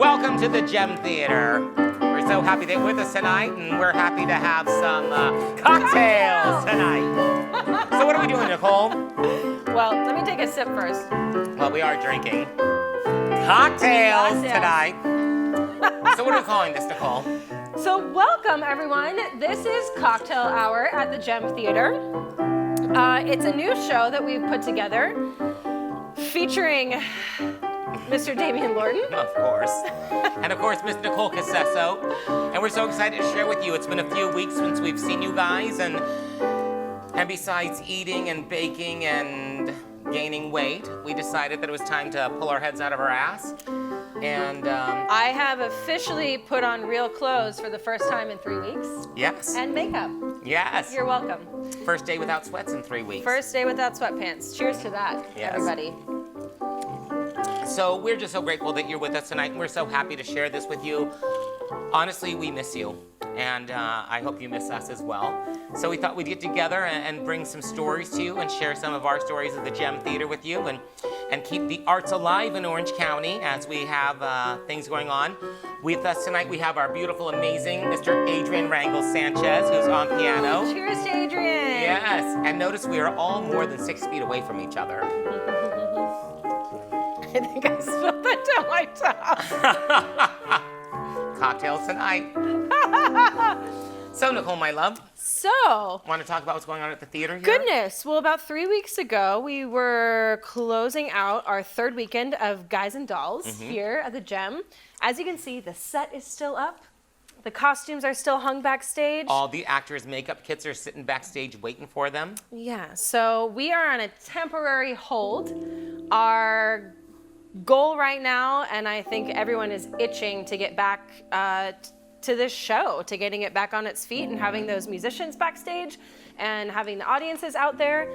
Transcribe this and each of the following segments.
Welcome to the Gem Theater. We're so happy that you're with us tonight, and we're happy to have some cocktails tonight. So what are we doing, Nicole? Well, let me take a sip first. Well, we are drinking cocktails tonight. So what are we calling this, Nicole? So welcome, everyone. This is Cocktail Hour at the Gem Theater. It's a new show that we've put together featuring Mr. Damien Lorton. Of course. And of course, Miss Nicole Cassesso. And we're so excited to share with you. It's been a few weeks since we've seen you guys, and besides eating and baking and gaining weight, we decided that it was time to pull our heads out of our ass. And I have officially put on real clothes for the first time in 3 weeks. yes. And makeup. Yes. You're welcome. First day without sweats in 3 weeks. First day without sweatpants. Cheers to that, Yes. everybody. So we're just so grateful that you're with us tonight, and we're so happy to share this with you. Honestly, we miss you, and I hope you miss us as well. So we thought we'd get together and bring some stories to you and share some of our stories of the Gem Theater with you, and keep the arts alive in Orange County as we have things going on. With us tonight, we have our beautiful, amazing Mr. Adrian Rangel Sanchez, who's on piano. Cheers to Adrian. Yes, and notice we are all more than 6 feet away from each other. I think I spilled that down my top. Cocktails tonight. So, Nicole, my love, So, want to talk about what's going on at the theater here? goodness. Well, about 3 weeks ago, we were closing out our third weekend of Guys and Dolls here at the Gem. As you can see, the set is still up. The costumes are still hung backstage. All the actors' makeup kits are sitting backstage waiting for them. Yeah, so we are on a temporary hold. Our goal right now, and I think everyone is itching to get back to this show, to getting it back on its feet and having those musicians backstage and having the audiences out there.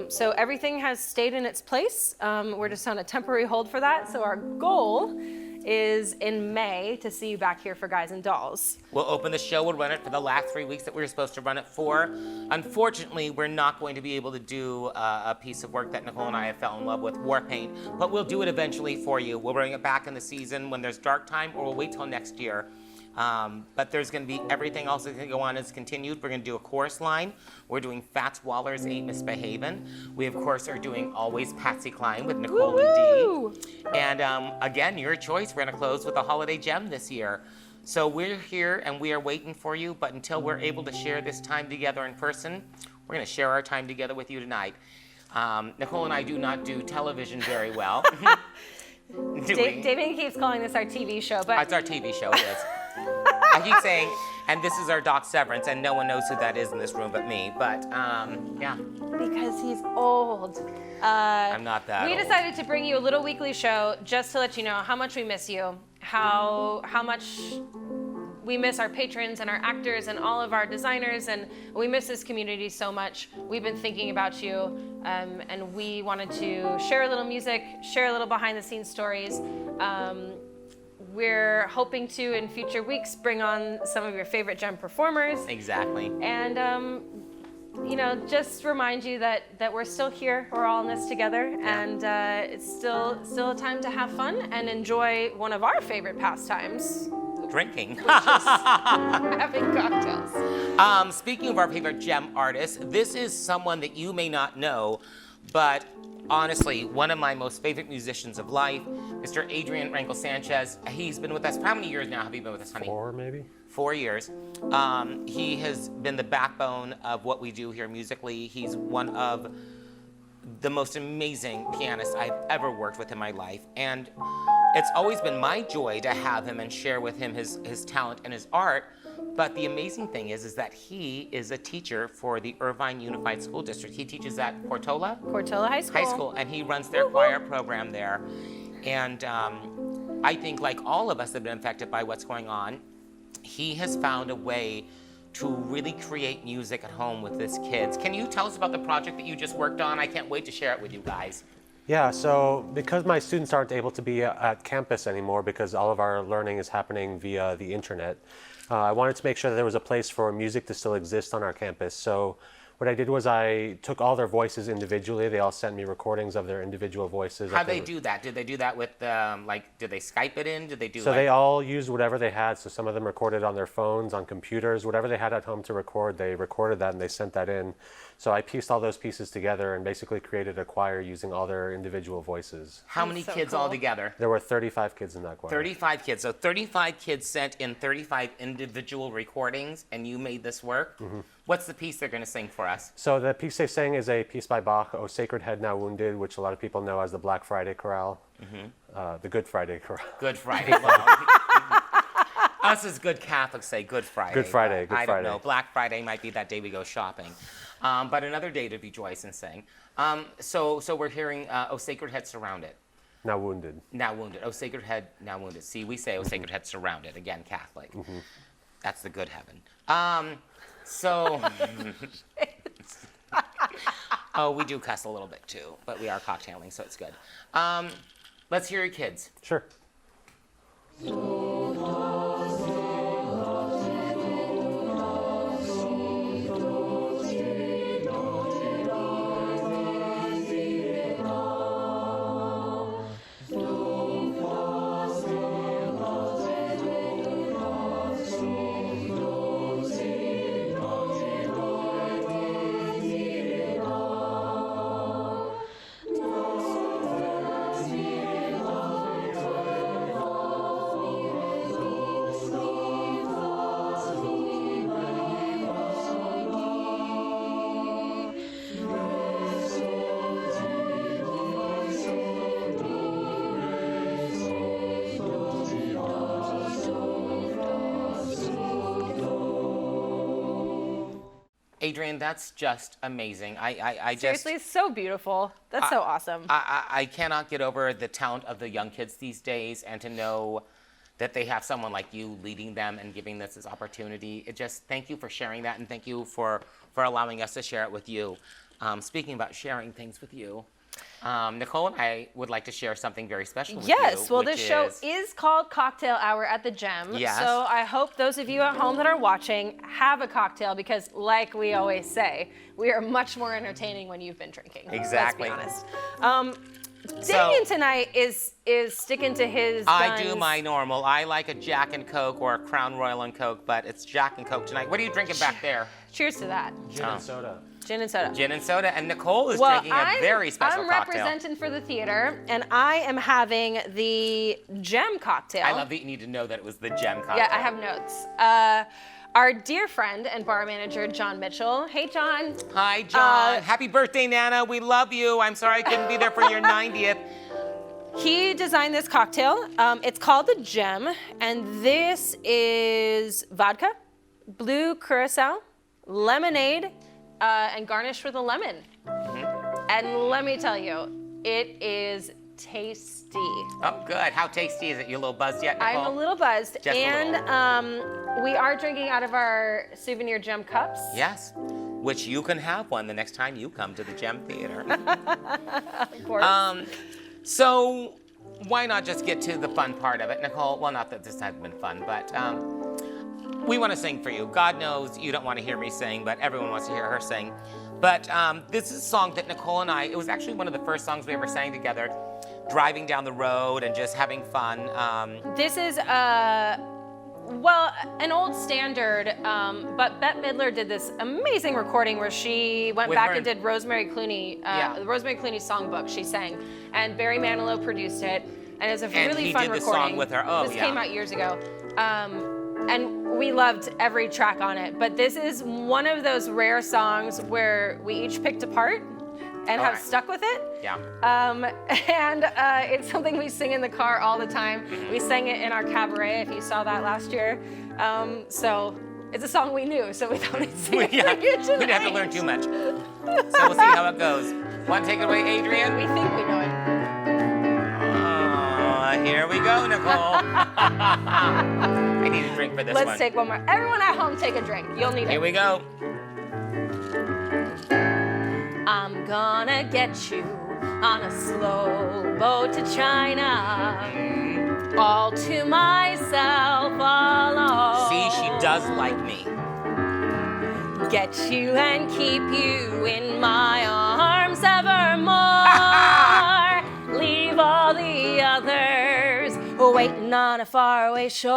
So everything has stayed in its place. We're just on a temporary hold for that. So our goal is in May to see you back here for Guys and Dolls. We'll open the show. We'll run it for the last 3 weeks that we were supposed to run it for. Unfortunately, we're not going to be able to do a piece of work that Nicole and I have fell in love with, War Paint, but we'll do it eventually for you. We'll bring it back in the season when there's dark time, or we'll wait till next year. But there's going to be everything else that's going to go on is continued. We're going to do a chorus line. We're doing Fats Waller's Ain't Misbehavin'. We, of course, are doing Always Patsy Cline with Nicole and Dee. And again, your choice. We're going to close with a holiday gem this year. So we're here and we are waiting for you. But until we're able to share this time together in person, we're going to share our time together with you tonight. Nicole and I do not do television very well. Damien keeps calling this our TV show, but it's our TV show, it is. I keep saying, and this is our Doc Severance, and no one knows who that is in this room but me. But yeah. because he's old. I'm not that We old. decided to bring you a little weekly show just to let you know how much we miss you, how much we miss our patrons and our actors and all of our designers, and we miss this community so much. We've been thinking about you, and we wanted to share a little music, share a little behind-the-scenes stories. We're hoping to, in future weeks, bring on some of your favorite Gem performers. Exactly. And, just remind you that we're still here. We're all in this together. And it's still a time to have fun and enjoy one of our favorite pastimes. Drinking. Having cocktails. Speaking of our favorite Gem artists, this is someone that you may not know, but honestly, one of my most favorite musicians of life, Mr. Adrian Rangel Sanchez. He's been with us for how many years now? Have you been with us, honey? 4 maybe. 4 years. He has been the backbone of what we do here musically. He's one of the most amazing pianists I've ever worked with in my life. And it's always been my joy to have him and share with him his talent and his art. But the amazing thing is that he is a teacher for the Irvine Unified School District. He teaches at Portola High School. and he runs their choir program there. And I think, like all of us that have been affected by what's going on, he has found a way to really create music at home with his kids. Can you tell us about the project that you just worked on? I can't wait to share it with you guys. Yeah, so because my students aren't able to be at campus anymore because all of our learning is happening via the internet, I wanted to make sure that there was a place for music to still exist on our campus. So What I did was I took all their voices individually. They all sent me recordings of their individual voices. How'd they do that? Did they do that with, did they Skype it in? Did they do So they all used whatever they had. So some of them recorded on their phones, on computers, whatever they had at home to record, they recorded that and they sent that in. So I pieced all those pieces together and basically created a choir using all their individual voices. How many so kids cool. all together? There were 35 kids in that choir. 35 kids. So 35 kids sent in 35 individual recordings, and you made this work. What's the piece they're going to sing for us? So the piece they sang is a piece by Bach, O Sacred Head Now Wounded, which a lot of people know as the Black Friday Chorale, the Good Friday Chorale. Good Friday. Well, us as good Catholics say Good Friday. Good Friday, Good I don't Friday. know. Black Friday might be that day we go shopping. But another day to rejoice and sing. So we're hearing O Sacred Head Surrounded. Now Wounded. Now wounded. Oh, sacred head, now wounded. See, we say, oh, sacred head surrounded. Again, Catholic. That's the good heaven. Oh, we do cuss a little bit too, but we are cocktailing, so it's good. Let's hear your kids. Sure. Adrian, that's just amazing. I Seriously, so beautiful. That's so awesome. I cannot get over the talent of the young kids these days, and to know that they have someone like you leading them and giving this opportunity. It just, thank you for sharing that, and thank you for allowing us to share it with you. Speaking about sharing things with you, Nicole and I would like to share something very special with you. Yes, well, which this show is called Cocktail Hour at the Gem. Yes. So I hope those of you at home that are watching have a cocktail, because like we always say, we are much more entertaining when you've been drinking. Exactly. Let's be honest. Damien tonight is sticking to his guns. I do my normal. I like a Jack and Coke or a Crown Royal and Coke, but it's Jack and Coke tonight. What are you drinking back there? Cheers to that. Gin and soda. Gin and soda. Gin and soda, and Nicole is drinking a very special I'm cocktail. representing for the theater, and I am having the Gem cocktail. I love that you need to know that it was the Gem cocktail. Yeah, I have notes. Our dear friend and bar manager, John Mitchell. Hey, John. Hi, John. Happy birthday, Nana. We love you. I'm sorry I couldn't be there for your 90th. He designed this cocktail. It's called the Gem, and this is vodka, blue curacao, lemonade, and garnished with a lemon. And let me tell you, it is tasty. Oh, good. How tasty is it? You a little buzzed yet, Nicole? I'm a little buzzed, Just a and we are drinking out of our souvenir Gem cups. Yes, which you can have one the next time you come to the Gem Theater. Of course. So why not just get to the fun part of it, Nicole? Well, not that this hasn't been fun, but we want to sing for you. God knows you don't want to hear me sing, but everyone wants to hear her sing. But this is a song that Nicole and I, it was actually one of the first songs we ever sang together, driving down the road and just having fun. This is, well, an old standard, but Bette Midler did this amazing recording where she went With back her and did Rosemary Clooney, the Rosemary Clooney songbook she sang, and Barry Manilow produced it, and it's a really fun he did the recording. song with her. Oh, this yeah. came out years ago, and we loved every track on it. But this is one of those rare songs where we each picked a part and have stuck with it. Yeah. And it's something we sing in the car all the time. We sang it in our cabaret, if you saw that last year. So it's a song we knew, so we thought we'd sing it for you tonight. We didn't have to learn too much. So we'll see how it goes. Want to take it away, Adrian? We think we know it. Here we go, Nicole. I need a drink for this one. Let's take one more. Everyone at home, take a drink. You'll need it. Here we go. I'm gonna get you on a slow boat to China, all to myself alone. See, she does like me. get you and keep you in my arms evermore. Leave all the others waiting on a faraway shore.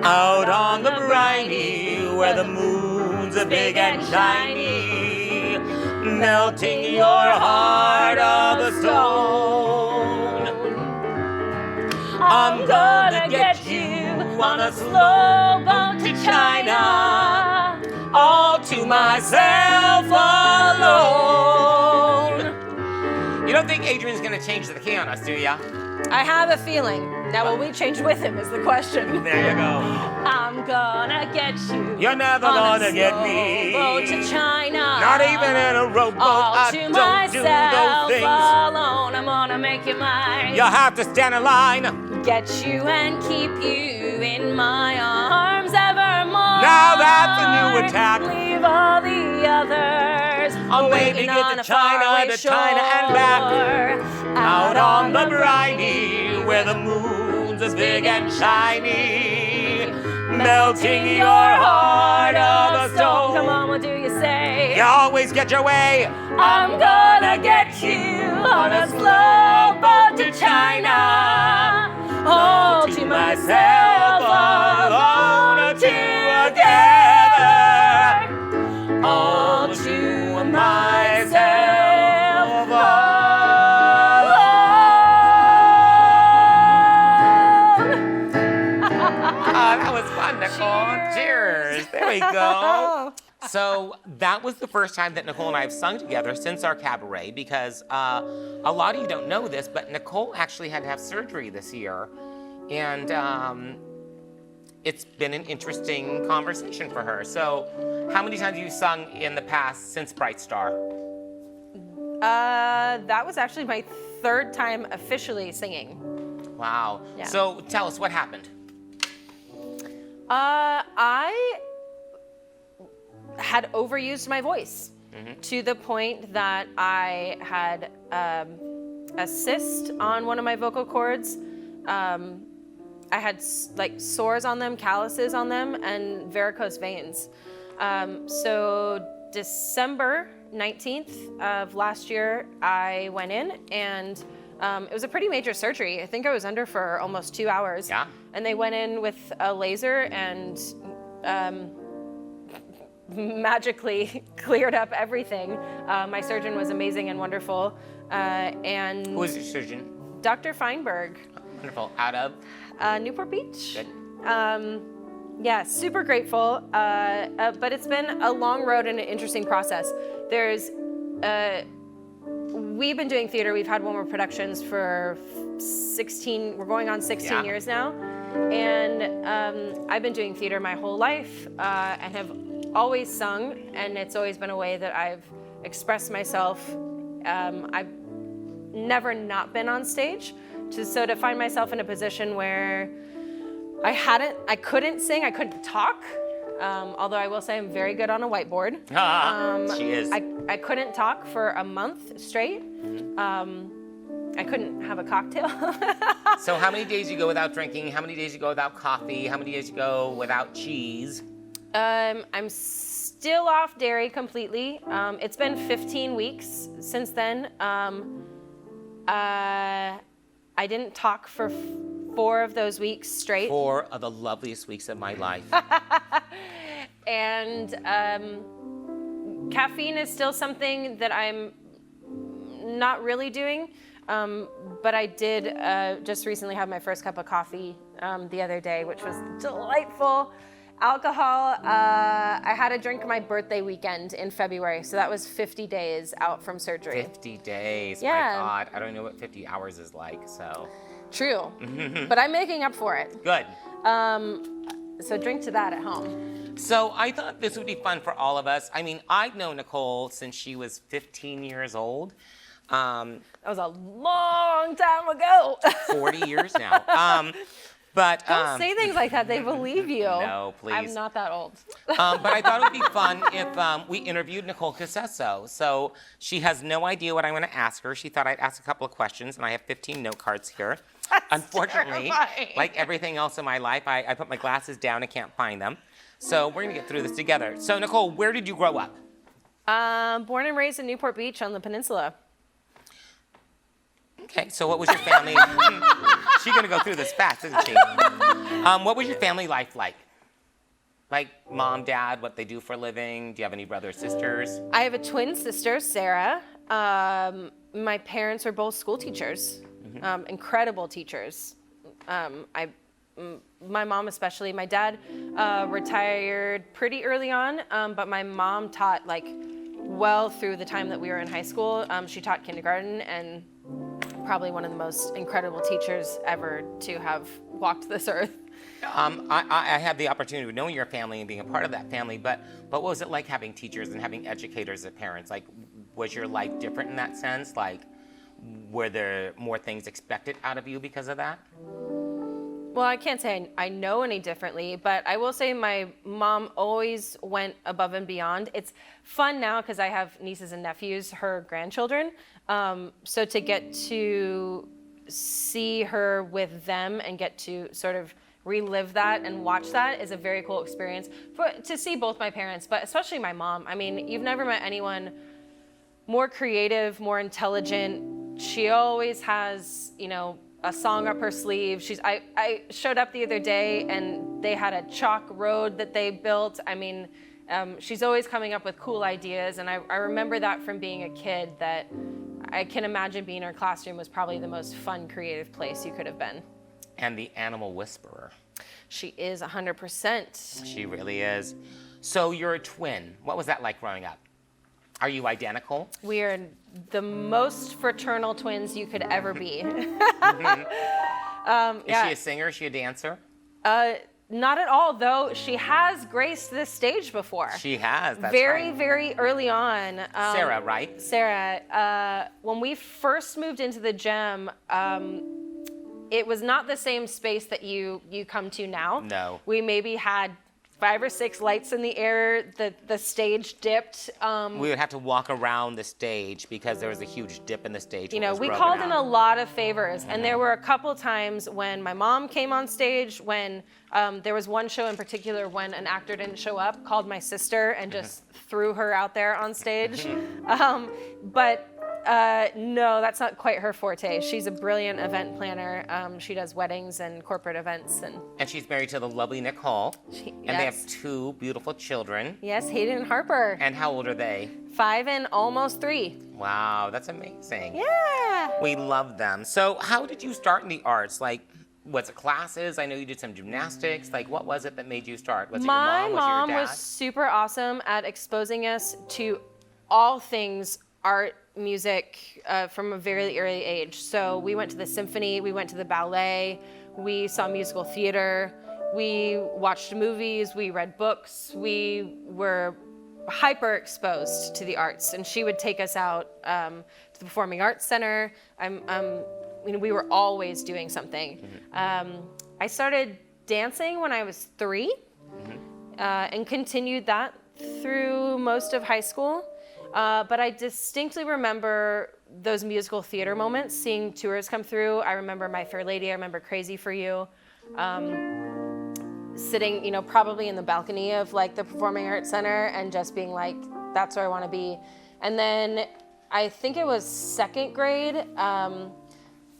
Out on the briny, where the moon's a big and shiny, melting your heart of a stone. I'm gonna get you on a slow boat to China, all to myself alone. You don't think Adrian's gonna change the key on us, do ya? I have a feeling. Now, will we change with him is the question. There you go. I'm gonna get you. You're never on gonna a get slow me. boat to China. Not even in a rowboat. All I to don't myself do those things. alone. I'm gonna make you mine. You'll have to stand in line. Get you and keep you in my arms evermore. Now that's a new attack. Leave all the others. I'll maybe waiting get on to a China, faraway to China and back. shore. Out on the briny, where the moon's as big and shiny, melting your heart of a stone. Come on, what do you say? You always get your way. I'm gonna get you on a slow boat to China, all to myself alone together, all to myself alone. That was fun, Nicole. Cheers. There we go. So that was the first time that Nicole and I have sung together since our cabaret, because a lot of you don't know this, but Nicole actually had to have surgery this year. And it's been an interesting conversation for her. So how many times have you sung in the past since Bright Star? That was actually my third time officially singing. Wow. Yeah. So tell us what happened. I had overused my voice to the point that I had a cyst on one of my vocal cords. I had like sores on them, calluses on them, and varicose veins. So December 19th of last year, I went in, and it was a pretty major surgery. I think I was under for almost 2 hours. Yeah. And they went in with a laser and magically cleared up everything. My surgeon was amazing and wonderful. And Who was your surgeon? Dr. Feinberg, Wonderful. Out of? Newport Beach. Good. Yeah, super grateful. But it's been a long road and an interesting process. We've been doing theater. We've had one more productions for 16, we're going on 16 years now. And I've been doing theater my whole life and have always sung, and it's always been a way that I've expressed myself. I've never not been on stage. So to find myself in a position where I couldn't sing, I couldn't talk, although I will say I'm very good on a whiteboard. She is. I couldn't talk for a month straight. I couldn't have a cocktail. So how many days you go without drinking? How many days you go without coffee? How many days you go without cheese? I'm still off dairy completely. It's been 15 weeks since then. I didn't talk for 4 of those weeks straight. 4 of the loveliest weeks of my life. And caffeine is still something that I'm not really doing. But I did just recently have my first cup of coffee the other day, which was delightful. Alcohol, I had a drink my birthday weekend in February, so that was 50 days out from surgery. 50 days. Yeah. My God. I don't know what 50 hours is like, so. True, but I'm making up for it. Good. So drink to that at home. So I thought this would be fun for all of us. I mean, I've known Nicole since she was 15 years old. That was a long time ago. 40 years now. But Don't say things like that. They believe you. No, please. I'm not that old. but I thought it would be fun if we interviewed Nicole Casesso. So she has no idea what I'm going to ask her. She thought I'd ask a couple of questions, and I have 15 note cards here. That's Unfortunately, terrifying. like everything else in my life, I put my glasses down and can't find them. So we're going to get through this together. So Nicole, where did you grow up? Born and raised in Newport Beach on the peninsula. Okay, so what was your family? She's going to go through this fast, isn't she? What was your family life like? Like mom, dad, what they do for a living? Do you have any brothers, sisters? I have a twin sister, Sarah. My parents are both school teachers, incredible teachers. My mom especially. My dad retired pretty early on, but my mom taught like well through the time that we were in high school. She taught kindergarten and probably one of the most incredible teachers ever to have walked this earth. I had the opportunity of knowing your family and being a part of that family, but what was it like having teachers and having educators as parents? Like, was your life different in that sense? Like, were there more things expected out of you because of that? Well, I can't say I know any differently, but I will say my mom always went above and beyond. It's fun now because I have nieces and nephews, her grandchildren. So to get to see her with them and get to sort of relive that and watch that is a very cool experience to see both my parents, but especially my mom. I mean, you've never met anyone more creative, more intelligent. She always has, a song up her sleeve. I showed up the other day and they had a chalk road that they built. I mean, she's always coming up with cool ideas, and I remember that from being a kid, that I can imagine being in her classroom was probably the most fun, creative place you could have been. And the animal whisperer. She is 100%. She really is. So you're a twin. What was that like growing up? Are you identical? We are the most fraternal twins you could ever be. Is she a singer? Is she a dancer? Not at all, though. She has graced this stage before. She has. That's very, right. very early on. Sarah, right? Sarah. When we first moved into the gym, it was not the same space that you come to now. No. We maybe had 5 or 6 lights in the air. The stage dipped. We would have to walk around the stage because there was a huge dip in the stage. We called in a lot of favors, and there were a couple times when my mom came on stage, when there was one show in particular when an actor didn't show up, called my sister and just threw her out there on stage. But no, that's not quite her forte. She's a brilliant event planner. She does weddings and corporate events. And she's married to the lovely Nicole. And they have 2 beautiful children. Yes, Hayden and Harper. And how old are they? 5 and almost 3. Wow, that's amazing. Yeah. We love them. So how did you start in the arts? Like, was it classes? I know you did some gymnastics. Like, what was it that made you start? Was it your mom? My mom was it your dad? was super awesome at exposing us to all things art, music, from a very early age. So we went to the symphony, we went to the ballet, we saw musical theater, we watched movies, we read books, we were hyper exposed to the arts. And she would take us out to the Performing Arts Center. We were always doing something. I started dancing when I was 3, and continued that through most of high school. But I distinctly remember those musical theater moments, seeing tours come through. I remember My Fair Lady, I remember Crazy for You. Sitting, probably in the balcony of like the Performing Arts Center and just being like, that's where I want to be. And then I think it was 2nd grade.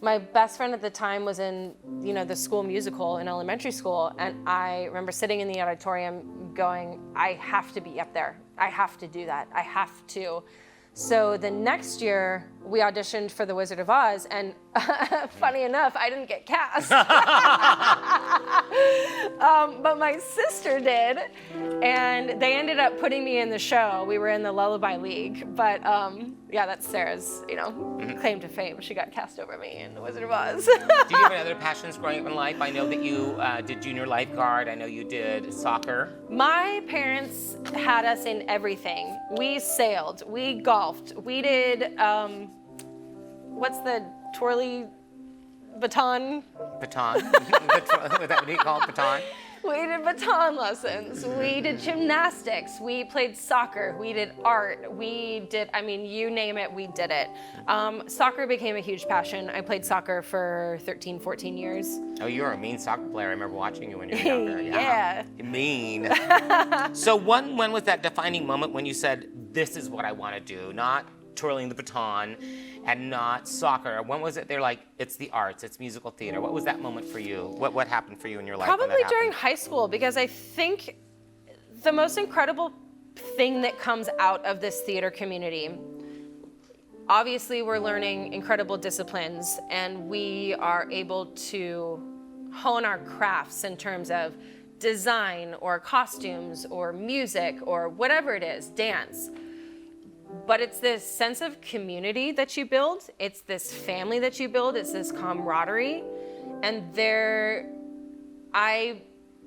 My best friend at the time was in, the school musical in elementary school. And I remember sitting in the auditorium going, I have to be up there. I have to do that. I have to. So the next year, we auditioned for The Wizard of Oz, and funny enough, I didn't get cast. But my sister did, and they ended up putting me in the show. We were in the Lullaby League, but yeah, that's Sarah's, claim to fame. She got cast over me in The Wizard of Oz. Do you have any other passions growing up in life? I know that you did junior lifeguard. I know you did soccer. My parents had us in everything. We sailed, we golfed, we did, what's the twirly baton. Baton? Is that what you call it, baton? We did baton lessons. We did gymnastics. We played soccer. We did art. We did, I mean, you name it, we did it. Soccer became a huge passion. I played soccer for 13, 14 years. Oh, you were a mean soccer player. I remember watching you when you were younger. Yeah. Mean. So when was that defining moment when you said, this is what I want to do? Not twirling the baton and not soccer. When was it they're like, it's the arts, it's musical theater? What was that moment for you? What happened for you in your life? Probably during high school, because I think the most incredible thing that comes out of this theater community, obviously we're learning incredible disciplines and we are able to hone our crafts in terms of design or costumes or music or whatever it is, dance. But it's this sense of community that you build. It's this family that you build. It's this camaraderie. And I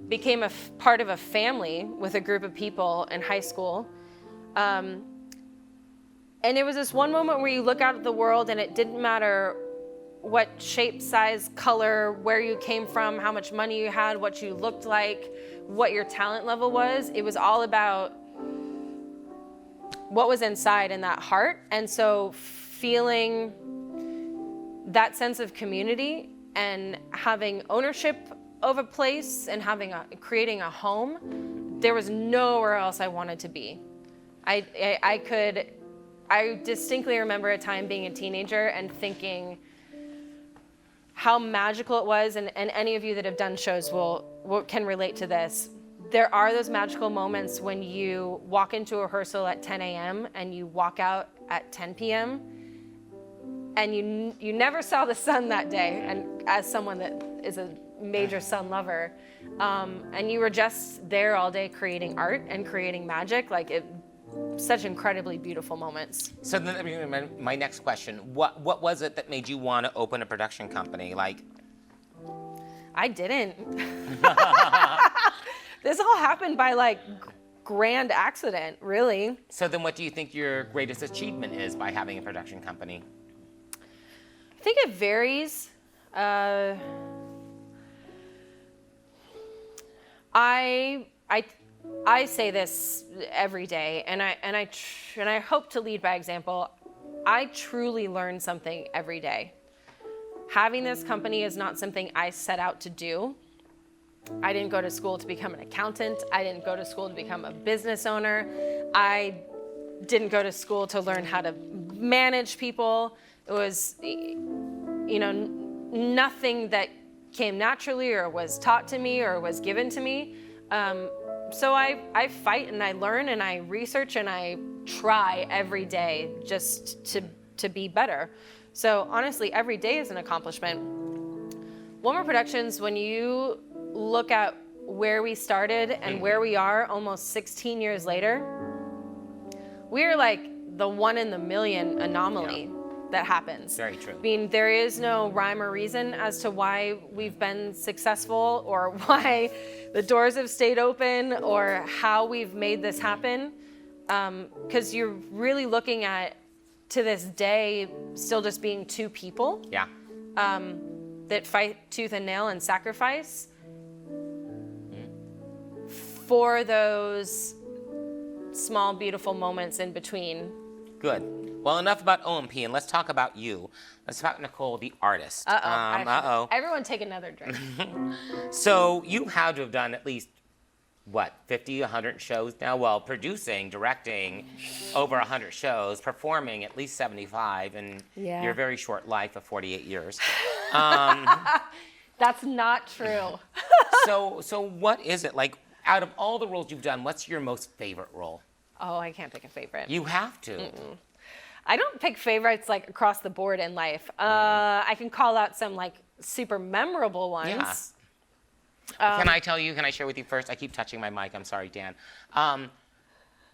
became a part of a family with a group of people in high school. And it was this one moment where you look out at the world and it didn't matter what shape, size, color, where you came from, how much money you had, what you looked like, what your talent level was. It was all about what was inside in that heart. And so feeling that sense of community and having ownership of a place and creating a home, there was nowhere else I wanted to be. I distinctly remember a time being a teenager and thinking how magical it was, and any of you that have done shows can relate to this. There are those magical moments when you walk into a rehearsal at 10 a.m. and you walk out at 10 p.m. and you never saw the sun that day. And as someone that is a major sun lover, and you were just there all day creating art and creating magic, such incredibly beautiful moments. So then, my next question: what was it that made you want to open a production company? I didn't. This all happened by grand accident, really. So then what do you think your greatest achievement is by having a production company? I think it varies. I say this every day, and I hope to lead by example. I truly learn something every day. Having this company is not something I set out to do. I didn't go to school to become an accountant. I didn't go to school to become a business owner. I didn't go to school to learn how to manage people. It was, nothing that came naturally or was taught to me or was given to me. So I fight and I learn and I research and I try every day just to be better. So honestly, every day is an accomplishment. One More Productions, when you look at where we started and where we are almost 16 years later, we are like the 1 in a million anomaly that happens. Very true. I mean, there is no rhyme or reason as to why we've been successful or why the doors have stayed open or how we've made this happen. Because you're really looking at, to this day, still just being two people. Yeah. That fight tooth and nail and sacrifice for those small, beautiful moments in between. Good. Well, enough about OMP, and let's talk about you. Let's talk about Nicole, the artist. Everyone take another drink. So you had to have done at least, 50, 100 shows now? Well, producing, directing over 100 shows, performing at least 75 in your very short life of 48 years. That's not true. So what is it? Out of all the roles you've done, what's your most favorite role? Oh, I can't pick a favorite. You have to. Mm-mm. I don't pick favorites across the board in life. I can call out some super memorable ones. Yeah. Can I share with you first? I keep touching my mic. I'm sorry, Dan.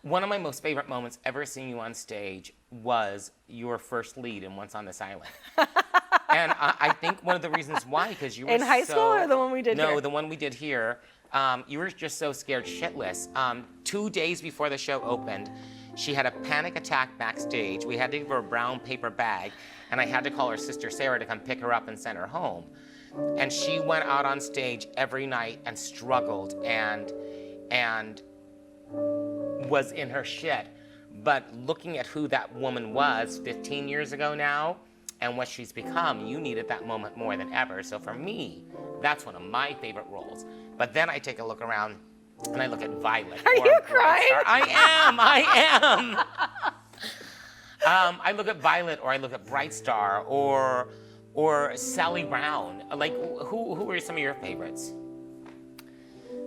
One of my most favorite moments ever seeing you on stage was your first lead in Once on This Island. And I think one of the reasons why, because you were in high school or the one we did here? No, the one we did here. You were just so scared shitless. 2 days before the show opened, She had a panic attack backstage. We had to give her a brown paper bag, and I had to call her sister Sarah to come pick her up and send her home. And she went out on stage every night and struggled and was in her shit. But looking at who that woman was 15 years ago now and what she's become, you needed that moment more than ever. So for me, that's one of my favorite roles. But then I take a look around and I look at Violet. Are you crying? I am. I look at Violet, or I look at Bright Star, or Sally Brown. Like, who are some of your favorites?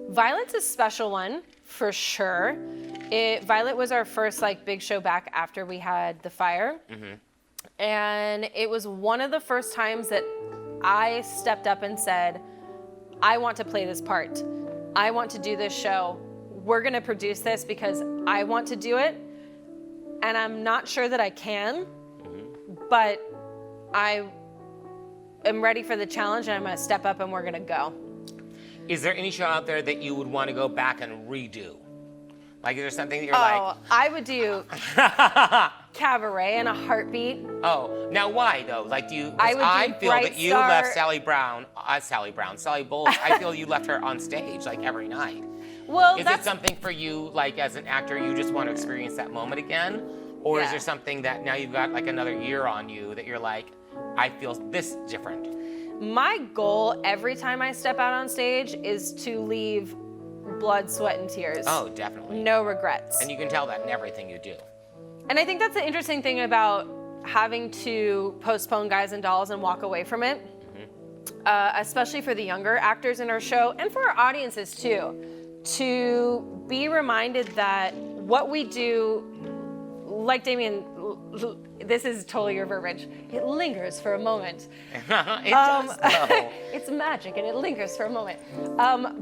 Violet's a special one, for sure. Violet was our first like big show back after we had the fire. And it was one of the first times that I stepped up and said, I want to play this part. I want to do this show. We're gonna produce this because I want to do it. And I'm not sure that I can, but I am ready for the challenge and I'm gonna step up and we're gonna go. Is there any show out there that you would want to go back and redo? Like, is there something that you're like? I would do Cabaret in a heartbeat. Oh, now why though? Like, do you? 'Cause I would do feel Bright that you Star. left Sally Bowles. I feel you left her on stage like every night. Well, Is it something for you, like as an actor, you just want to experience that moment again, or is Yeah. there something that now you've got like another year on you that you're like, I feel this different? My goal every time I step out on stage is to leave blood, sweat, and tears. Oh, definitely. No regrets. And you can tell that in everything you do. And I think that's the interesting thing about having to postpone Guys and Dolls and walk away from it, especially for the younger actors in our show and for our audiences too, to be reminded that what we do, like Damien, this is totally your verbiage, it lingers for a moment. It does though. It's magic and it lingers for a moment.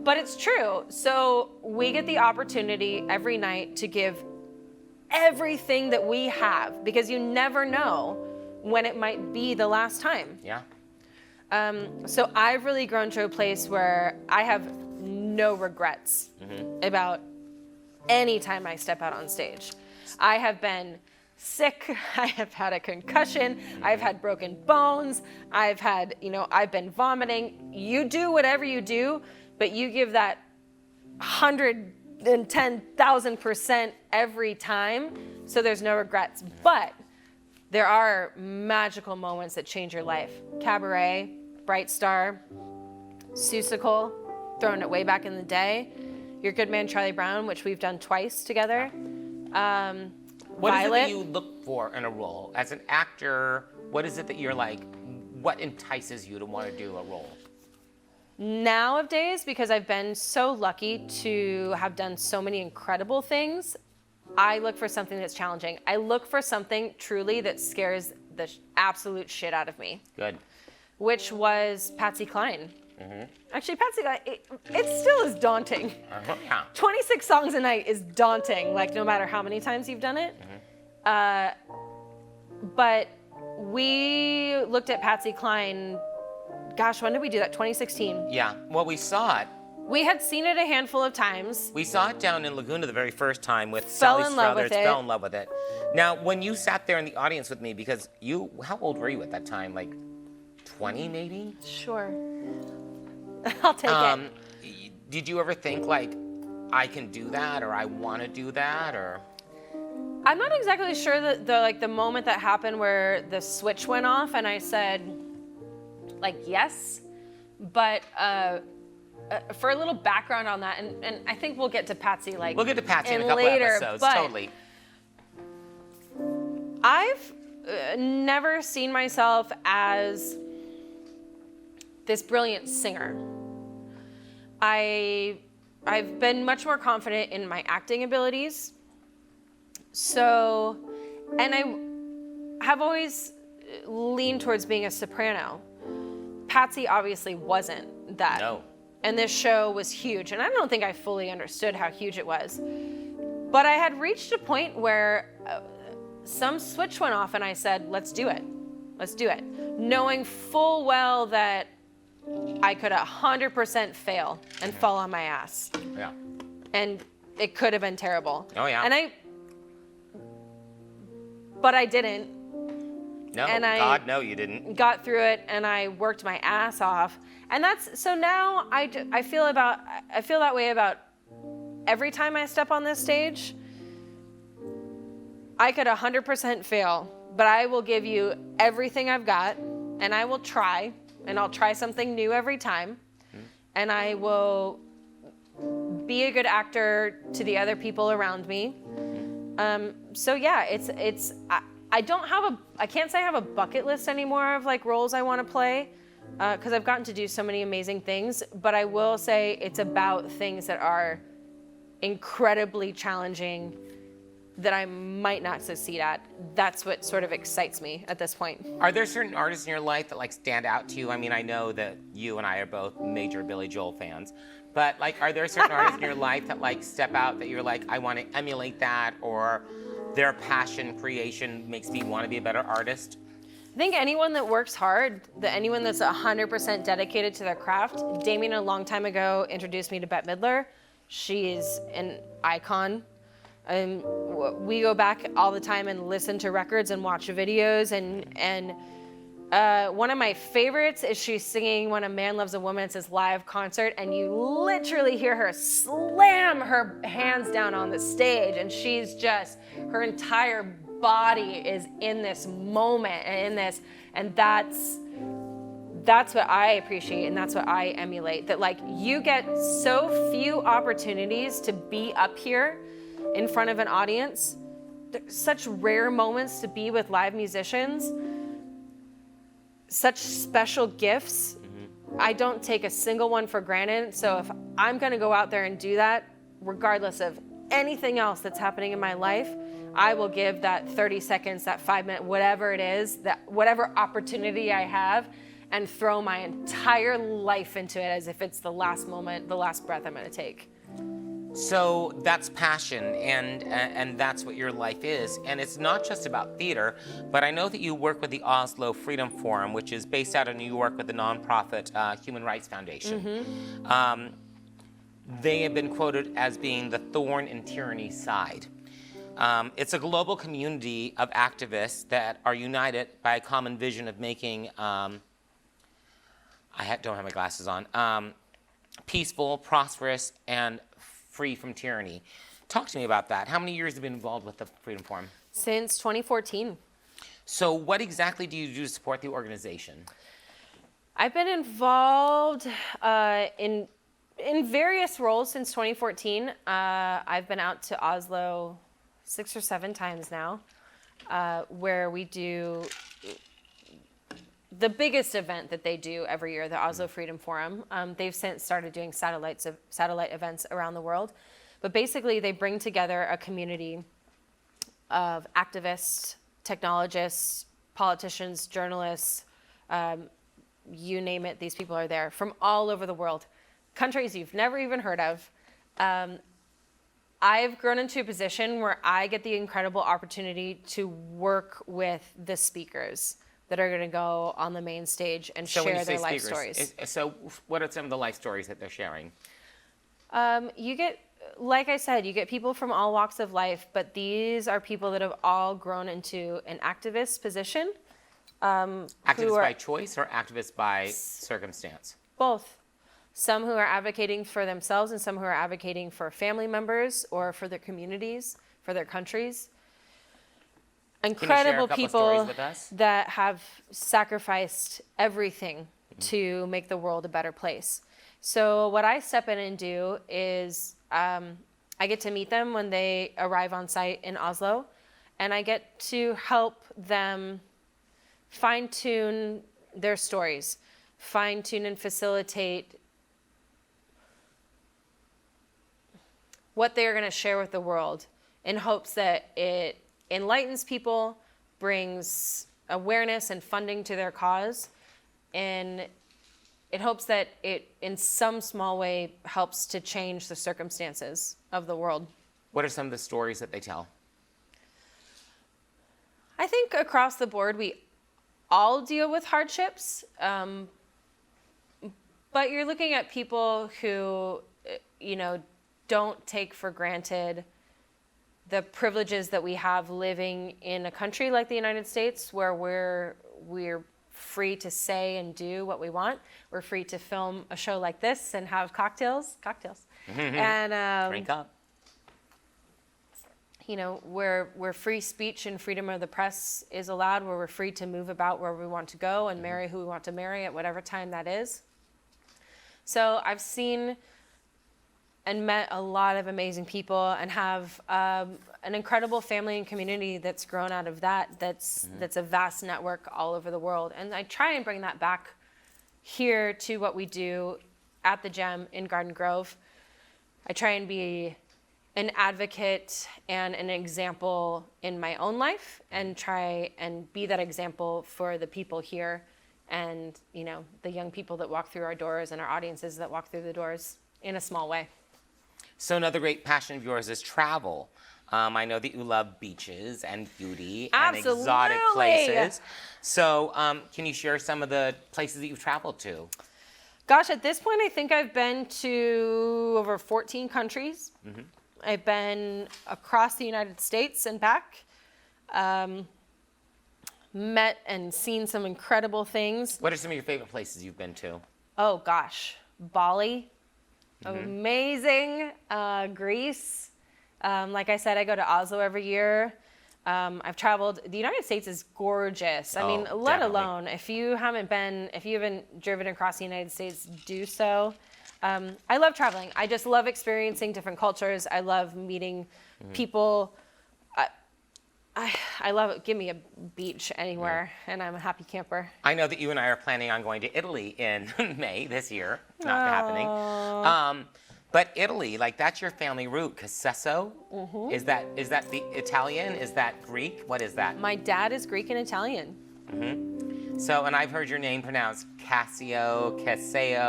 But it's true. So we get the opportunity every night to give everything that we have because you never know when it might be the last time. Yeah. So I've really grown to a place where I have no regrets about any time I step out on stage. I have been sick, I have had a concussion, I've had broken bones, I've been vomiting. You do whatever you do, but you give that 110,000% every time, so there's no regrets. But there are magical moments that change your life. Cabaret, Bright Star, Seussical, throwing it way back in the day. Your Good Man Charlie Brown, which we've done twice together. What is it Violet. that you look for in a role? As an actor, what is it that you're like, what entices you to want to do a role? Nowadays, because I've been so lucky to have done so many incredible things, I look for something that's challenging. I look for something truly that scares the absolute shit out of me, Good. which was Patsy Cline. Actually, Patsy Cline, it still is daunting. Yeah. 26 songs a night is daunting, like no matter how many times you've done it. But we looked at Patsy Cline, gosh, when did we do that? 2016. Yeah. Well, we saw it. We had seen it a handful of times. We saw it down in Laguna the very first time with Fell Sally in love with Struthers. it. Fell in love with it. Now, when you sat there in the audience with me, because how old were you at that time? Like 20 maybe? Sure. I'll take it. Did you ever think like, I can do that, or I want to do that, or? I'm not exactly sure that the moment that happened where the switch went off and I said, like, yes, but for a little background on that, and I think we'll get to Patsy in a couple later, episodes, but totally. I've never seen myself as this brilliant singer. I've been much more confident in my acting abilities. So, and I have always leaned towards being a soprano. Patsy obviously wasn't that. No. And this show was huge, and I don't think I fully understood how huge it was. But I had reached a point where some switch went off and I said, let's do it. Let's do it. Knowing full well that I could 100% fail and fall on my ass. Yeah. And it could have been terrible. Oh, yeah. And but I didn't. No, And God, no, you didn't. Got through it, and I worked my ass off. And so now I feel that way about every time I step on this stage. I could 100% fail, but I will give you everything I've got, and I will try, and I'll try something new every time, and I will be a good actor to the other people around me. So yeah, I can't say I have a bucket list anymore of like roles I want to play, because I've gotten to do so many amazing things, but I will say it's about things that are incredibly challenging that I might not succeed at. That's what sort of excites me at this point. Are there certain artists in your life that like stand out to you? I mean, I know that you and I are both major Billy Joel fans, but like, are there certain artists in your life that like step out that you're like, I want to emulate that, or their passion, creation makes me want to be a better artist? I think anyone that works hard, anyone that's 100% dedicated to their craft. Damien a long time ago introduced me to Bette Midler. She's an icon. We go back all the time and listen to records and watch videos, and one of my favorites is she's singing When a Man Loves a Woman. It's this live concert, and you literally hear her slam her hands down on the stage, and she's just, her entire body is in this moment and that's what I appreciate, and that's what I emulate. That like, you get so few opportunities to be up here in front of an audience. There's such rare moments to be with live musicians, such special gifts. I don't take a single one for granted. So if I'm gonna go out there and do that, regardless of anything else that's happening in my life, I will give that 30 seconds, that 5 minute, whatever it is, that whatever opportunity I have, and throw my entire life into it as if it's the last moment, the last breath I'm gonna take. So that's passion, and that's what your life is. And it's not just about theater, but I know that you work with the Oslo Freedom Forum, which is based out of New York with the nonprofit Human Rights Foundation. They have been quoted as being the thorn in tyranny's side. It's a global community of activists that are united by a common vision of making, don't have my glasses on, peaceful, prosperous, and free from tyranny. Talk to me about that. How many years have you been involved with the Freedom Forum? Since 2014. So what exactly do you do to support the organization? I've been involved in various roles since 2014. I've been out to Oslo 6 or 7 times now, where we do the biggest event that they do every year, the Oslo Freedom Forum. They've since started doing satellite events around the world. But basically, they bring together a community of activists, technologists, politicians, journalists, you name it, these people are there from all over the world. Countries you've never even heard of. I've grown into a position where I get the incredible opportunity to work with the speakers that are going to go on the main stage and share their life stories. So what are some of the life stories that they're sharing? You get, like I said, you get people from all walks of life, but these are people that have all grown into an activist position. Activists by choice or activists by circumstance? Both. Some who are advocating for themselves and some who are advocating for family members or for their communities, for their countries. Incredible people that have sacrificed everything to make the world a better place. So what I step in and do is I get to meet them when they arrive on site in Oslo, and I get to help them fine-tune their stories, fine-tune and facilitate what they're going to share with the world, in hopes that it enlightens people, brings awareness and funding to their cause, and it hopes that it, in some small way, helps to change the circumstances of the world. What are some of the stories that they tell? I think across the board, we all deal with hardships, but you're looking at people who, don't take for granted the privileges that we have living in a country like the United States, where we're free to say and do what we want. We're free to film a show like this and have cocktails, and Drink up. you know, where free speech and freedom of the press is allowed, where we're free to move about where we want to go and marry who we want to marry at whatever time that is. So I've seen and met a lot of amazing people and have an incredible family and community that's grown out of that. That's a vast network all over the world. And I try and bring that back here to what we do at the Gem in Garden Grove. I try and be an advocate and an example in my own life, and try and be that example for the people here, and you know, the young people that walk through our doors and our audiences that walk through the doors in a small way. So another great passion of yours is travel. I know that you love beaches and beauty and exotic places. So can you share some of the places that you've traveled to? Gosh, at this point, I think I've been to over 14 countries. I've been across the United States and back. Met and seen some incredible things. What are some of your favorite places you've been to? Oh gosh, Bali, amazing. Greece. Like I said, I go to Oslo every year. I've traveled. The United States is gorgeous. I mean, let definitely. alone if you haven't driven across the United States, do so. I love traveling. I just love experiencing different cultures. I love meeting people. I love it. Give me a beach anywhere, and I'm a happy camper. I know that you and I are planning on going to Italy in May this year. Not happening. But Italy, like, that's your family root. Casesso? Is that the Italian? Is that Greek? What is that? My dad is Greek and Italian. So, and I've heard your name pronounced Casio, Cassia.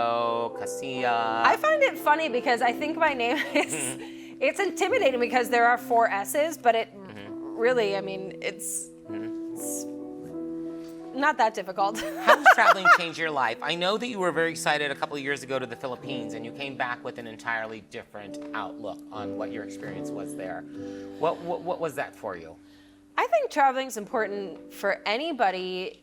I find it funny because I think my name is, it's intimidating because there are 4 S's, but it really, I mean, it's not that difficult. How does traveling change your life? I know that you were very excited a couple of years ago to the Philippines, and you came back with an entirely different outlook on what your experience was there. What was that for you? I think traveling is important for anybody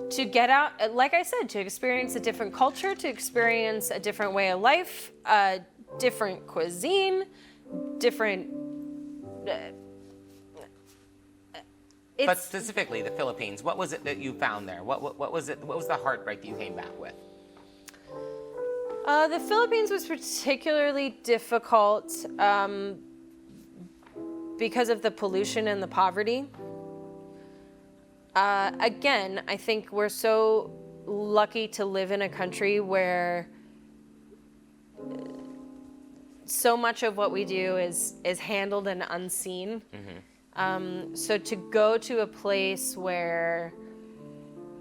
to get out, like I said, to experience a different culture, to experience a different way of life, a different cuisine, different. But specifically the Philippines, what was it that you found there? What was it? What was the heartbreak that you came back with? The Philippines was particularly difficult because of the pollution and the poverty. Again, I think we're so lucky to live in a country where so much of what we do is handled and unseen. So to go to a place where,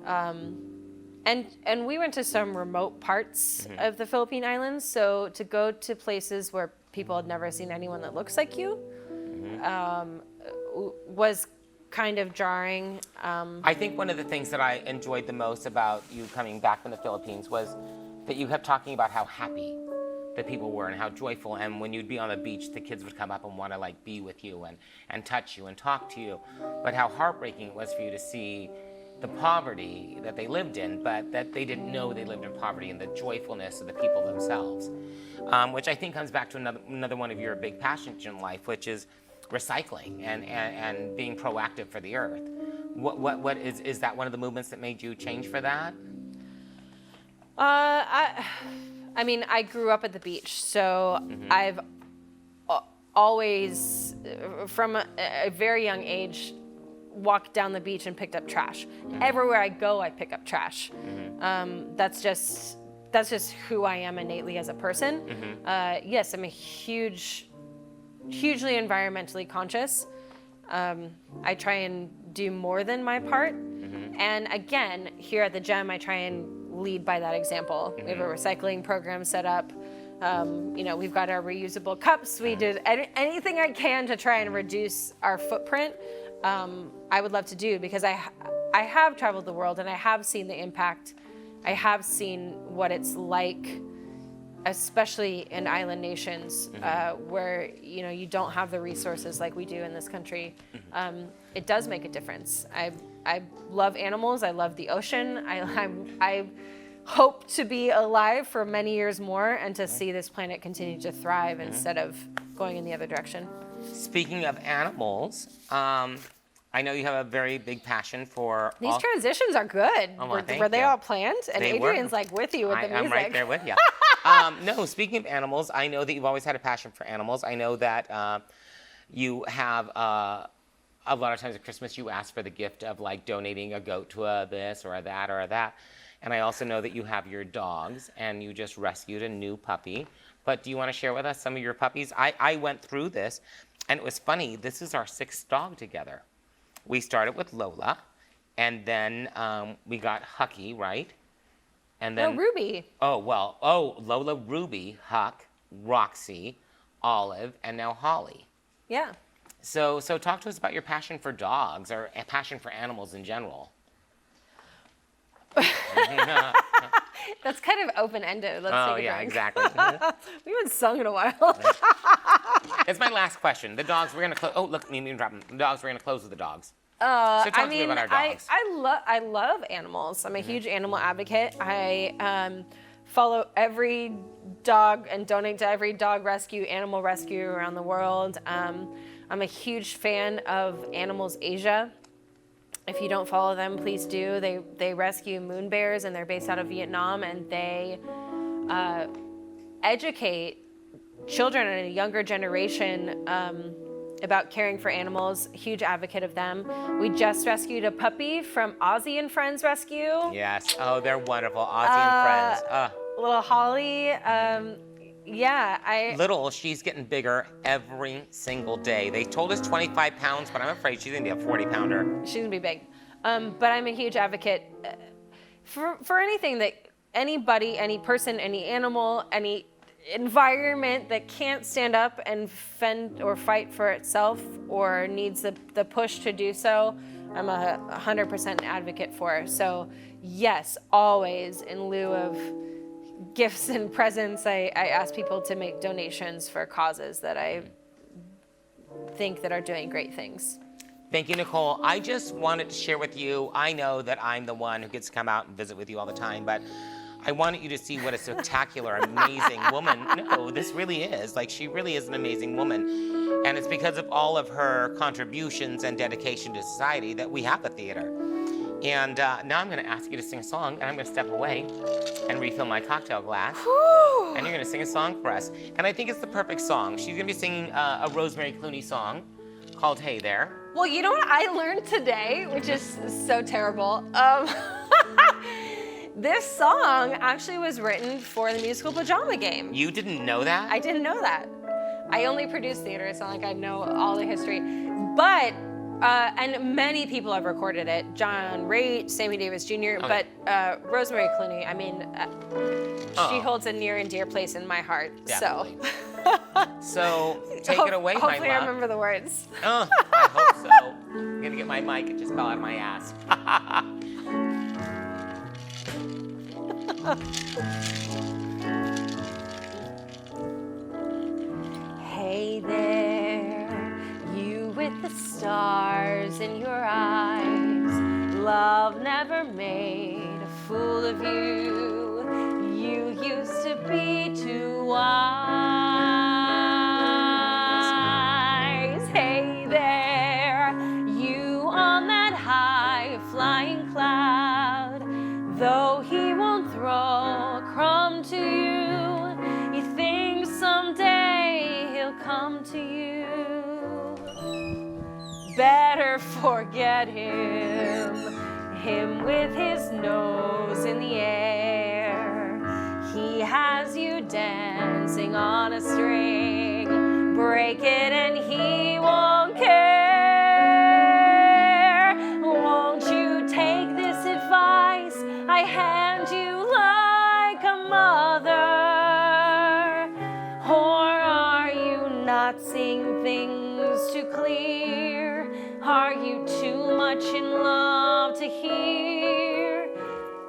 and we went to some remote parts of the Philippine Islands, so to go to places where people had never seen anyone that looks like you was kind of jarring. I think one of the things that I enjoyed the most about you coming back from the Philippines was that you kept talking about how happy the people were and how joyful, and when you'd be on the beach, the kids would come up and want to like be with you and touch you and talk to you, but how heartbreaking it was for you to see the poverty that they lived in, but that they didn't know they lived in poverty, and the joyfulness of the people themselves, which I think comes back to another one of your big passions in life, which is recycling and being proactive for the earth. What is that one of the movements that made you change for that? I mean, I grew up at the beach, so I've always, from a very young age, walked down the beach and picked up trash. Everywhere I go, I pick up trash. That's just who I am innately as a person. Yes, I'm a hugely environmentally conscious. I try and do more than my part. And again, here at the Gem, I try and lead by that example. We have a recycling program set up. We've got our reusable cups. We did anything I can to try and reduce our footprint. I would love to do, because I have traveled the world and I have seen the impact. I have seen what it's like especially in island nations where you don't have the resources like we do in this country. It does make a difference. I love animals. I love the ocean. I hope to be alive for many years more and to see this planet continue to thrive instead of going in the other direction. Speaking of animals, I know you have a very big passion for These transitions are good. Oh, well, thank were they you. all planned? And They were. Adrian's like with you with the music. I'm right there with you. No, speaking of animals, I know that you've always had a passion for animals. I know that you have a lot of times at Christmas you ask for the gift of like donating a goat to a this or a that or a that. And I also know that you have your dogs and you just rescued a new puppy. But do you want to share with us some of your puppies? I went through this and it was funny. This is our 6th dog together. We started with Lola, and then we got Hucky, right? And then Ruby. Lola, Ruby, Huck, Roxy, Olive, and now Holly. Yeah. So talk to us about your passion for dogs or a passion for animals in general. That's kind of open-ended. Let's take a drink. Exactly. We haven't sung in a while. It's my last question. The dogs, we're going to close. Oh, look, me drop them. The dogs, we're going to close with the dogs. So talk to me about our dogs. I love animals. I'm a huge animal advocate. I follow every dog and donate to every dog rescue, animal rescue around the world. I'm a huge fan of Animals Asia. If you don't follow them, please do. They rescue moon bears, and they're based out of Vietnam, and they educate children and a younger generation about caring for animals. Huge advocate of them. We just rescued a puppy from Ozzy and Friends Rescue. Yes. Oh, they're wonderful. Ozzy and Friends. Little Holly. Little, she's getting bigger every single day. They told us 25 pounds, but I'm afraid she's going to be a 40-pounder. She's going to be big. But I'm a huge advocate for anything that anybody, any person, any animal, any environment that can't stand up and fend or fight for itself or needs the push to do so, I'm 100% an advocate for. So yes, always in lieu of gifts and presents, I ask people to make donations for causes that I think that are doing great things. Thank you, Nicole. I just wanted to share with you, I know that I'm the one who gets to come out and visit with you all the time, but I wanted you to see what a spectacular, amazing woman. No, this really is. Like, she really is an amazing woman. And it's because of all of her contributions and dedication to society that we have a theater. And now I'm going to ask you to sing a song, and I'm going to step away and refill my cocktail glass. Whew. And you're going to sing a song for us. And I think it's the perfect song. She's going to be singing a Rosemary Clooney song called Hey There. Well, you know what I learned today, which is so terrible? This song actually was written for the musical Pajama Game. You didn't know that? I didn't know that. I only produce theater. It's not like I know all the history. But, and many people have recorded it. John Raitt, Sammy Davis Jr., Okay. but Rosemary Clooney, I mean, she holds a near and dear place in my heart. Definitely. So. So take it away, my Hopefully I love. remember the words. I hope so. I'm gonna get my mic. It just fell out of my ass. Hey there, you with the stars in your eyes. Love never made a fool of you. You used to be too wise. Hey there, you on that high flying cloud. Though he won't throw a crumb to you, you think someday he'll come to you. Better forget him with his nose in the air. He has you dancing on a string. Break it and he won't care. Won't you take this advice I hand you like a mother? Or are you not seeing things too clear? Are you too much in love to hear?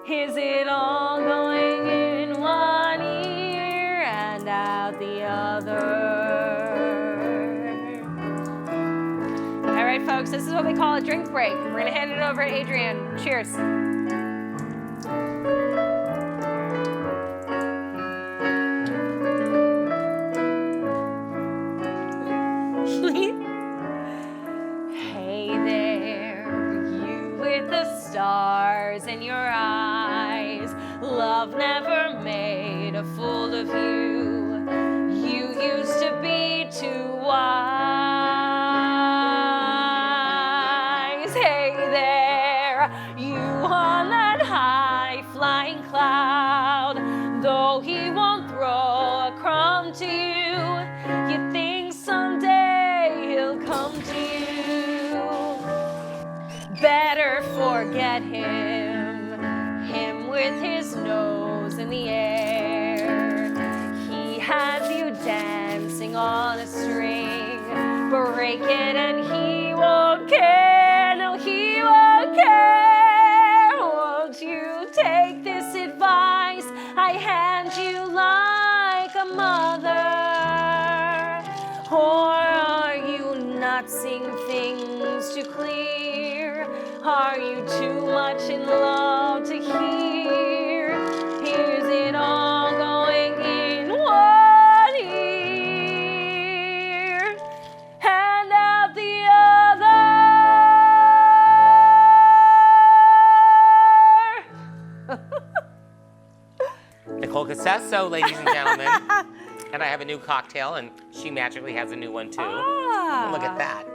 Is it all going in one ear what we call a drink break. We're gonna hand it over to Adrian. Cheers. Hey there, you with the stars in your eyes. Love never made a fool of you. You used to be too wise. Hey there, you on that high flying cloud. Though he won't throw a crumb to you, you think someday he'll come to you. Better forget him with his nose in the air. He has you dancing on a string. Break it and he won't care. No, he won't care. Won't you take this advice I hand you like a mother? Or are you not seeing things too clear? Are you too much in love to hear? Here's it all going in one ear and out the other. Nicole Cassesso, ladies and gentlemen. And I have a new cocktail, and she magically has a new one too. Look at that.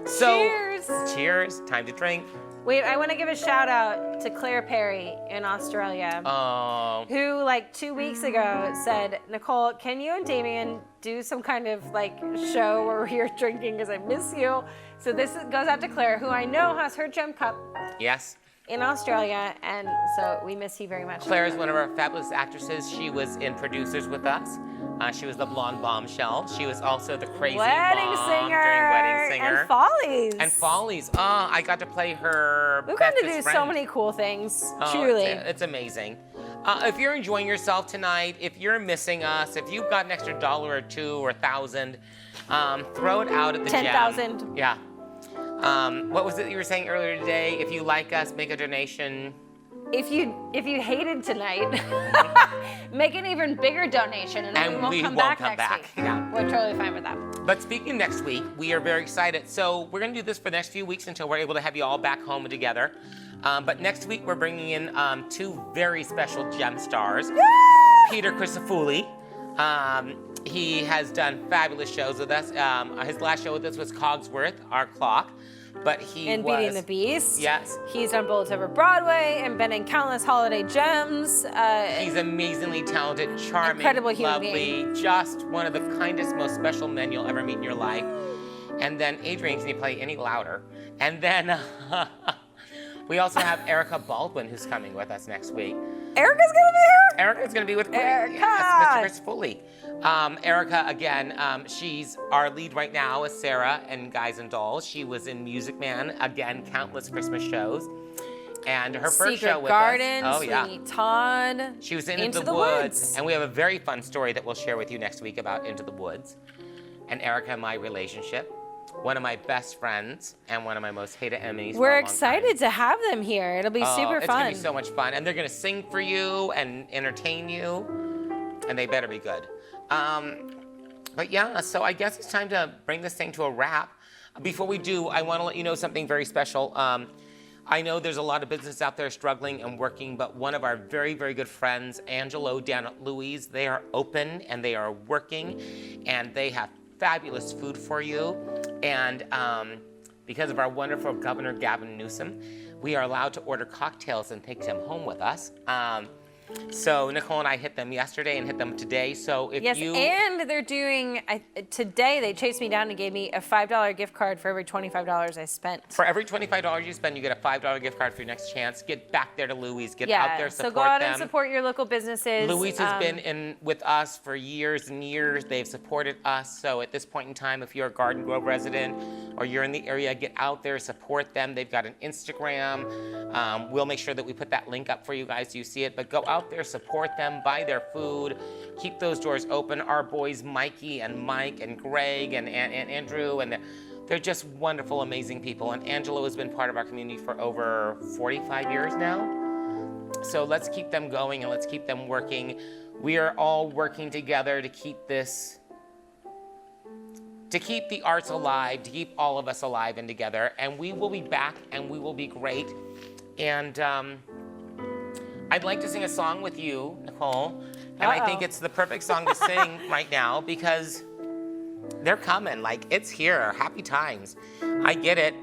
So, Cheers. Cheers. Time to drink. Wait, I want to give a shout out to Claire Perry in Australia, Oh. who like 2 weeks ago said, Nicole, can you and Damien do some kind of like show where we're drinking because I miss you? So this goes out to Claire, who I know has her gem cup Yes. in Australia, and so we miss you very much. Claire is one of our fabulous actresses. She was in Producers with us. She was the blonde bombshell. She was also the crazy Wedding mom singer, during Wedding Singer. and Follies. And Follies. Oh, I got to play her We've got to bestest do friend. so many cool things, Oh, truly. It's amazing. If you're enjoying yourself tonight, if you're missing us, if you've got an extra $1 or $2 or $1,000, throw it out at the gym. 10,000. Yeah. What was it you were saying earlier today? If you like us, make a donation. If you hated tonight, make an even bigger donation, and then we won't come back next week. Yeah. We're totally fine with that. But speaking of next week, we are very excited. So we're going to do this for the next few weeks until we're able to have you all back home together. But next week, we're bringing in 2 very special gem stars. Peter Crisafulli. He has done fabulous shows with us. His last show with us was Cogsworth, Our Clock. But he And was... Beauty and the Beast. Yes. He's done Bullets Over Broadway and been in countless holiday gems. He's amazingly talented, charming, Incredible human lovely, being. just one of the kindest, most special men you'll ever meet in your life. And then Adrian, can you play any louder? And then we also have Erika Baldwin, who's coming with us next week. Erika's gonna be here? Erika's going to be with Erika! Yes, Mr. Chris Foley. Erika, again, she's our lead right now as Sarah in Guys and Dolls. She was in Music Man, again, countless Christmas shows. And her first Secret show with Garden, us. Oh, yeah. Sweeney Todd. She was in Into the the Woods. And we have a very fun story that we'll share with you next week about Into the Woods. And Erika and my relationship. One of my best friends and one of my most hated enemies. for a We're long excited time. to have them here. It'll be super It's fun. gonna be so much fun, and they're gonna sing for you and entertain you, and they better be good. But yeah, so I guess it's time to bring this thing to a wrap. Before we do, I want to let you know something very special. I know there's a lot of business out there struggling and working, but one of our very, very good friends, Angelo down at Louise, they are open and they are working, and they have fabulous food for you. And because of our wonderful Governor Gavin Newsom, we are allowed to order cocktails and take them home with us. So Nicole and I hit them yesterday and hit them today. So if Yes, you... and they're doing, today they chased me down and gave me a $5 gift card for every $25 I spent. For every $25 you spend, you get a $5 gift card for your next chance. Get back there to Louise. Get out there, support so go out them. and support your local businesses. Louise has been in with us for years and years. They've supported us. So at this point in time, if you're a Garden Grove resident or you're in the area, get out there, support them. They've got an Instagram. We'll make sure that we put that link up for you guys so you see it. But go out there, support them, buy their food, keep those doors open. Our boys, Mikey and Mike and Greg and Andrew and They're just wonderful, amazing people. And Angelo has been part of our community for over 45 years now. So let's keep them going and let's keep them working. We are all working together to keep the arts alive, to keep all of us alive and together. And we will be back and we will be great. And I'd like to sing a song with you, Nicole. And I think it's the perfect song to sing right now because they're coming. Like, it's here. Happy times. I get it.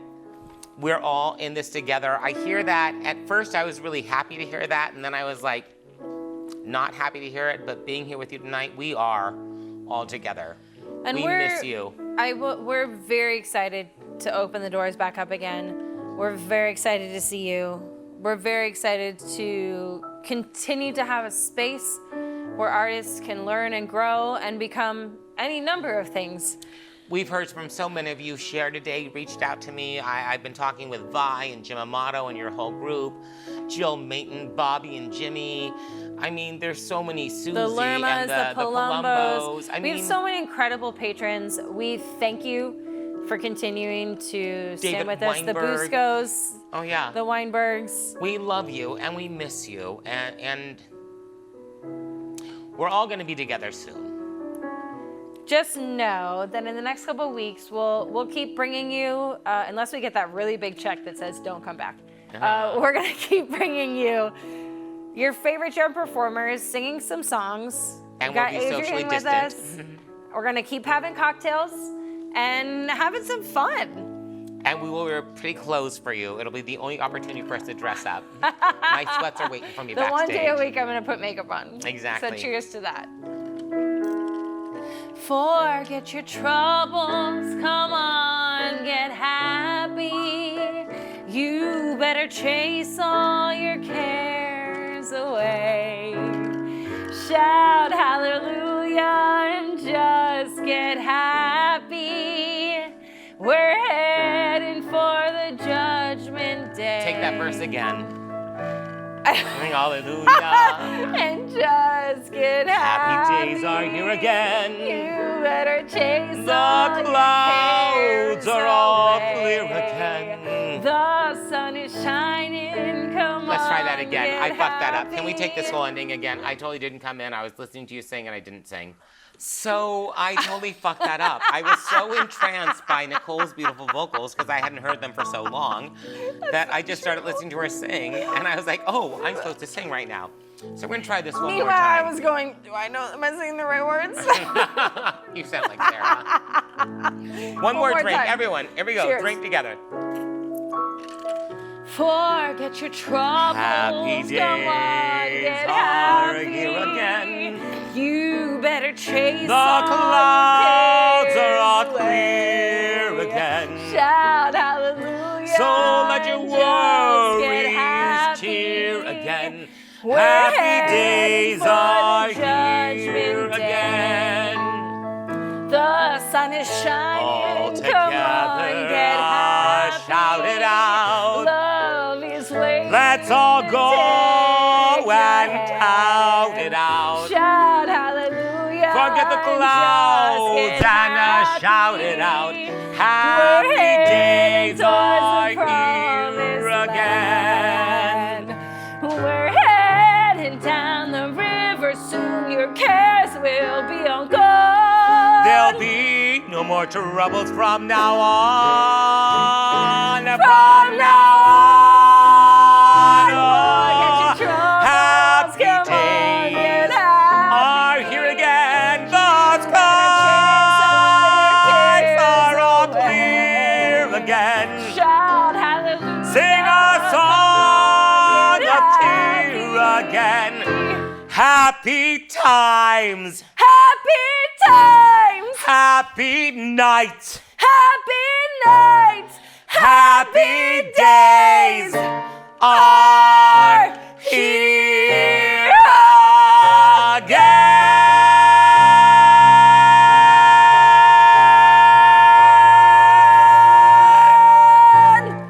We're all in this together. I hear that. At first, I was really happy to hear that. And then I was like, not happy to hear it. But being here with you tonight, we are all together. And we miss you. We're very excited to open the doors back up again. We're very excited to see you. We're very excited to continue to have a space where artists can learn and grow and become any number of things. We've heard from so many of you. Cher today reached out to me. I've been talking with Vi and Jim Amato and your whole group. Jill Mayton, Bobby and Jimmy. I mean, there's so many. Susie The Lermas, and the Palombos. I We mean, have so many incredible patrons. We thank you for continuing to stand with us. The Weinberg. Buscos, oh yeah. the Weinbergs. We love you and we miss you. And we're all going to be together soon. Just know that in the next couple of weeks, we'll keep bringing you, unless we get that really big check that says don't come back. We're gonna keep bringing you your favorite young performers singing some songs. And We we'll got be Adrian socially with distant. us. We're gonna keep having cocktails and having some fun. And we will wear pretty clothes for you. It'll be the only opportunity for us to dress up. My sweats are waiting for me The backstage. one day a week I'm gonna put makeup on. Exactly. So cheers to that. Forget your troubles, come on, get happy. You better chase all your cares away. Shout hallelujah and just get happy. We're heading for the judgment day. Take that verse again. Sing hallelujah. And just get happy. Happy days are here again. You better chase The all clouds your are all cares clear away. again. The sun is shining. Come Let's on. try that again. get I fucked that up. Can we take this happy. whole ending again? I totally didn't come in. I was listening to you sing and I didn't sing. So I totally fucked that up. I was so entranced by Nicole's beautiful vocals because I hadn't heard them for so long that I just started listening to her sing and I was like, oh, I'm supposed to sing right now. So we're gonna try this one more Meanwhile, I time. was going, do I know, am I saying the right words? You sound like Sarah. One more more drink, time. everyone. Here we go. Cheers. Drink together. Forget your troubles. Happy days Come on, get are happy. here again. You better chase The all your clouds cares are all away. clear again. Shout hallelujah. So let your and just get worries happy. cheer again. We're Happy heading days for are the here judgment again. The sun is shining. All Come together, on, get happy. shout it out. Love is waiting. Let's all to go take your and hand. shout it out. Shout hallelujah. Forget the and clouds just get and shout it out. happy. Happy We're heading days towards are the promised here again. land. We're heading down the river soon. Your cares will be all gone. There'll be no more troubles from now on. From now on. Forget your troubles. Happy Come on, days get happy. are here again. The skies Chase all are all your cares clear away. again. Shout hallelujah. Sing a song Get of happy. cheer again. Happy times. Happy times. Happy night. Happy nights. Happy days are here again.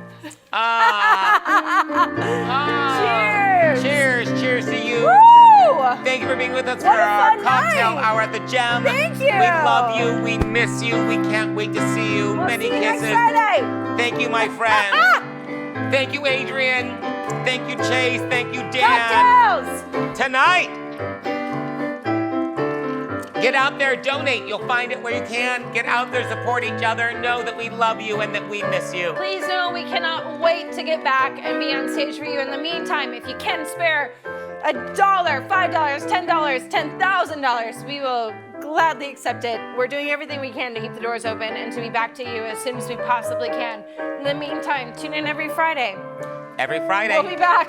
Cheers. Cheers to you. Woo! Thank you for being with us for What a our fun cocktail night. hour at the Gem. Thank you. We love you. We miss you. We can't wait to see you. We'll Many see you kisses. next Friday. Thank you, my friends. Thank you, Adrian. Thank you, Chase. Thank you, Dan. Cocktails. Tonight, get out there, donate. You'll find it where you can. Get out there, support each other. Know that we love you and that we miss you. Please know we cannot wait to get back and be on stage for you. In the meantime, if you can spare $1, $5, $10, $10,000, we will gladly accept it. We're doing everything we can to keep the doors open and to be back to you as soon as we possibly can. In the meantime, tune in every Friday. Every Friday. We'll be back.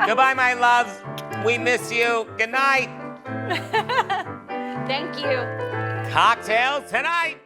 Goodbye, my loves. We miss you. Good night. Thank you. Cocktails tonight.